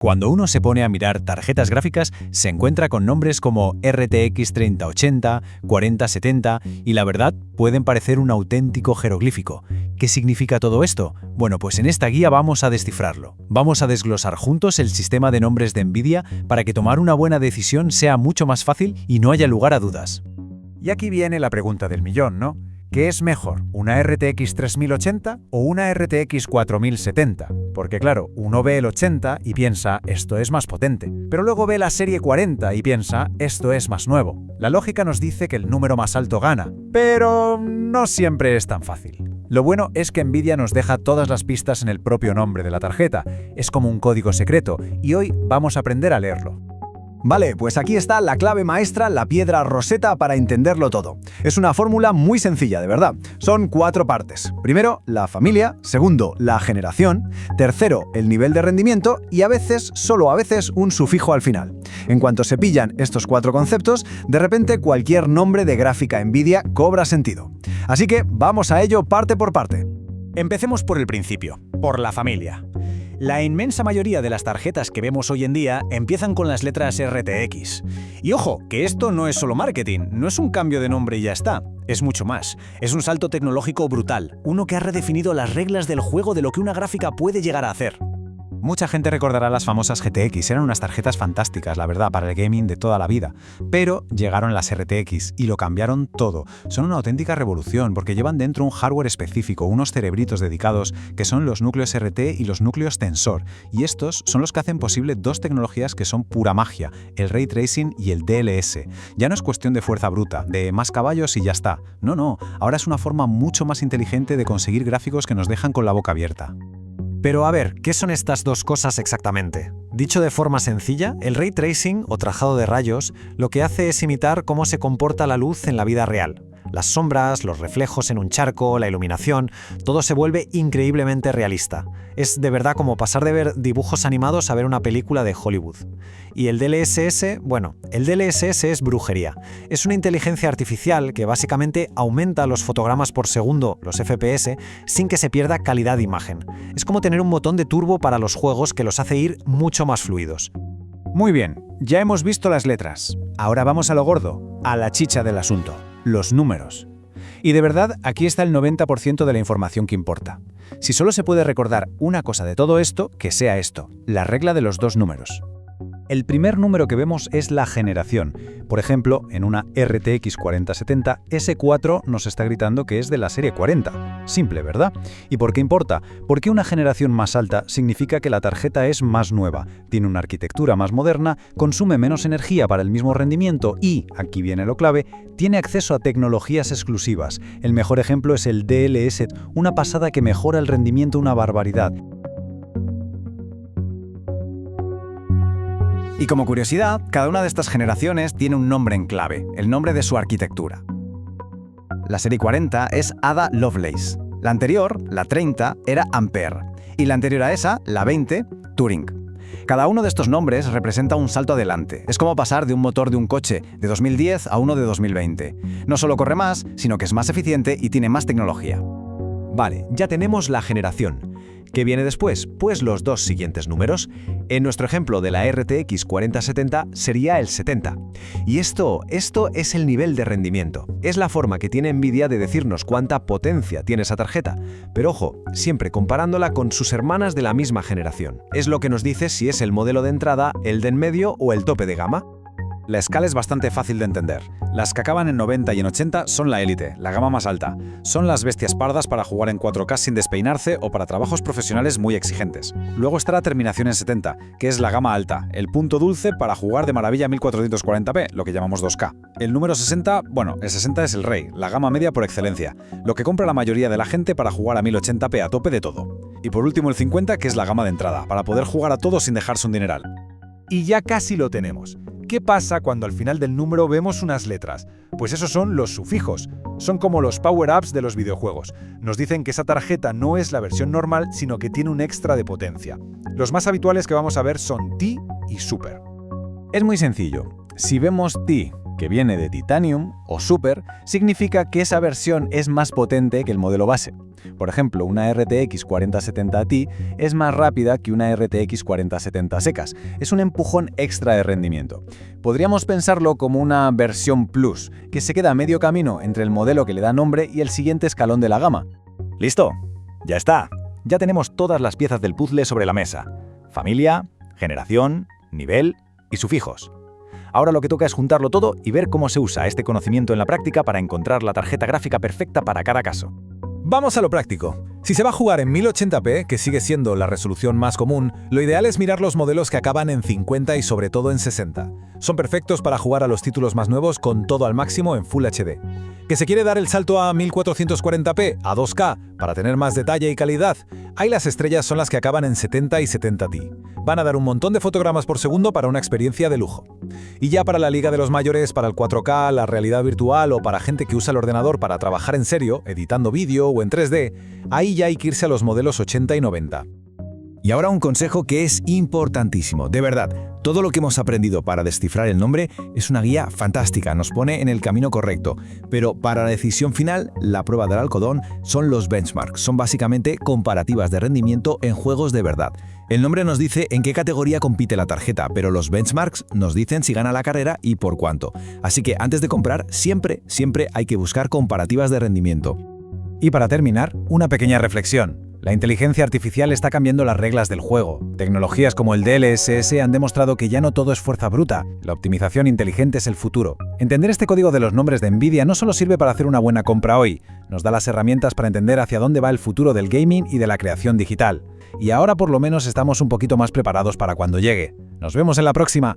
Cuando uno se pone a mirar tarjetas gráficas, se encuentra con nombres como RTX 3080, 4070 y la verdad pueden parecer un auténtico jeroglífico. ¿Qué significa todo esto? Bueno, pues en esta guía vamos a descifrarlo. Vamos a desglosar juntos el sistema de nombres de NVIDIA para que tomar una buena decisión sea mucho más fácil y no haya lugar a dudas. Y aquí viene la pregunta del millón, ¿no? ¿Qué es mejor, una RTX 3080 o una RTX 4070? Porque claro, uno ve el 80 y piensa, esto es más potente, pero luego ve la serie 40 y piensa, esto es más nuevo. La lógica nos dice que el número más alto gana, pero no siempre es tan fácil. Lo bueno es que NVIDIA nos deja todas las pistas en el propio nombre de la tarjeta. Es como un código secreto, y hoy vamos a aprender a leerlo. Vale, pues aquí está la clave maestra, la piedra Rosetta para entenderlo todo. Es una fórmula muy sencilla, de verdad. Son 4 partes. Primero, la familia. Segundo, la generación. Tercero, el nivel de rendimiento. Y a veces, solo a veces, un sufijo al final. En cuanto se pillan estos 4 conceptos, de repente cualquier nombre de gráfica NVIDIA cobra sentido. Así que vamos a ello parte por parte. Empecemos por el principio, por la familia. La inmensa mayoría de las tarjetas que vemos hoy en día empiezan con las letras RTX. Y ojo, que esto no es solo marketing, no es un cambio de nombre y ya está. Es mucho más. Es un salto tecnológico brutal, uno que ha redefinido las reglas del juego de lo que una gráfica puede llegar a hacer. Mucha gente recordará las famosas GTX, eran unas tarjetas fantásticas, la verdad, para el gaming de toda la vida. Pero llegaron las RTX y lo cambiaron todo. Son una auténtica revolución porque llevan dentro un hardware específico, unos cerebritos dedicados que son los núcleos RT y los núcleos Tensor. Y estos son los que hacen posible dos tecnologías que son pura magia, el Ray Tracing y el DLS. Ya no es cuestión de fuerza bruta, de más caballos y ya está. No, ahora es una forma mucho más inteligente de conseguir gráficos que nos dejan con la boca abierta. Pero a ver, ¿qué son estas dos cosas exactamente? Dicho de forma sencilla, el Ray Tracing, o trazado de rayos, lo que hace es imitar cómo se comporta la luz en la vida real. Las sombras, los reflejos en un charco, la iluminación, todo se vuelve increíblemente realista. Es de verdad como pasar de ver dibujos animados a ver una película de Hollywood. Y el DLSS, bueno, el DLSS es brujería. Es una inteligencia artificial que básicamente aumenta los fotogramas por segundo, los FPS, sin que se pierda calidad de imagen. Es como tener un botón de turbo para los juegos que los hace ir mucho más fluidos. Muy bien, ya hemos visto las letras. Ahora vamos a lo gordo, a la chicha del asunto, los números. Y de verdad, aquí está el 90% de la información que importa. Si solo se puede recordar una cosa de todo esto, que sea esto, la regla de los dos números. El primer número que vemos es la generación. Por ejemplo, en una RTX 4070, ese 4 nos está gritando que es de la serie 40. Simple, ¿verdad? ¿Y por qué importa? Porque una generación más alta significa que la tarjeta es más nueva, tiene una arquitectura más moderna, consume menos energía para el mismo rendimiento y, aquí viene lo clave, tiene acceso a tecnologías exclusivas. El mejor ejemplo es el DLS, una pasada que mejora el rendimiento una barbaridad. Y como curiosidad, cada una de estas generaciones tiene un nombre en clave, el nombre de su arquitectura. La serie 40 es Ada Lovelace. La anterior, la 30, era Ampere. Y la anterior a esa, la 20, Turing. Cada uno de estos nombres representa un salto adelante. Es como pasar de un motor de un coche de 2010 a uno de 2020. No solo corre más, sino que es más eficiente y tiene más tecnología. Vale, ya tenemos la generación. ¿Qué viene después? Pues los dos siguientes números. En nuestro ejemplo de la RTX 4070 sería el 70. Y esto es el nivel de rendimiento. Es la forma que tiene NVIDIA de decirnos cuánta potencia tiene esa tarjeta. Pero ojo, siempre comparándola con sus hermanas de la misma generación. Es lo que nos dice si es el modelo de entrada, el de en medio o el tope de gama. La escala es bastante fácil de entender. Las que acaban en 90 y en 80 son la élite, la gama más alta. Son las bestias pardas para jugar en 4K sin despeinarse o para trabajos profesionales muy exigentes. Luego está la terminación en 70, que es la gama alta, el punto dulce para jugar de maravilla a 1440p, lo que llamamos 2K. El número 60, bueno, el 60 es el rey, la gama media por excelencia, lo que compra la mayoría de la gente para jugar a 1080p a tope de todo. Y por último el 50, que es la gama de entrada, para poder jugar a todo sin dejarse un dineral. Y ya casi lo tenemos. ¿Qué pasa cuando al final del número vemos unas letras? Pues esos son los sufijos. Son como los power-ups de los videojuegos. Nos dicen que esa tarjeta no es la versión normal, sino que tiene un extra de potencia. Los más habituales que vamos a ver son T y Super. Es muy sencillo. Si vemos T que viene de Titanium o Super, significa que esa versión es más potente que el modelo base. Por ejemplo, una RTX 4070 Ti es más rápida que una RTX 4070 secas. Es un empujón extra de rendimiento. Podríamos pensarlo como una versión Plus, que se queda a medio camino entre el modelo que le da nombre y el siguiente escalón de la gama. ¡Listo! ¡Ya está! Ya tenemos todas las piezas del puzzle sobre la mesa. Familia, generación, nivel y sufijos. Ahora lo que toca es juntarlo todo y ver cómo se usa este conocimiento en la práctica para encontrar la tarjeta gráfica perfecta para cada caso. Vamos a lo práctico. Si se va a jugar en 1080p, que sigue siendo la resolución más común, lo ideal es mirar los modelos que acaban en 50 y sobre todo en 60. Son perfectos para jugar a los títulos más nuevos con todo al máximo en Full HD. ¿Que se quiere dar el salto a 1440p, a 2K, para tener más detalle y calidad? Ahí las estrellas son las que acaban en 70 y 70 Ti. Van a dar un montón de fotogramas por segundo para una experiencia de lujo. Y ya para la liga de los mayores, para el 4K, la realidad virtual o para gente que usa el ordenador para trabajar en serio, editando vídeo o en 3D, ahí ya hay que irse a los modelos 80 y 90. Y ahora un consejo que es importantísimo, de verdad. Todo lo que hemos aprendido para descifrar el nombre es una guía fantástica, nos pone en el camino correcto. Pero para la decisión final, la prueba del algodón son los benchmarks. Son básicamente comparativas de rendimiento en juegos de verdad. El nombre nos dice en qué categoría compite la tarjeta, pero los benchmarks nos dicen si gana la carrera y por cuánto. Así que antes de comprar, siempre hay que buscar comparativas de rendimiento. Y para terminar, una pequeña reflexión. La inteligencia artificial está cambiando las reglas del juego. Tecnologías como el DLSS han demostrado que ya no todo es fuerza bruta. La optimización inteligente es el futuro. Entender este código de los nombres de Nvidia no solo sirve para hacer una buena compra hoy, nos da las herramientas para entender hacia dónde va el futuro del gaming y de la creación digital. Y ahora por lo menos estamos un poquito más preparados para cuando llegue. Nos vemos en la próxima.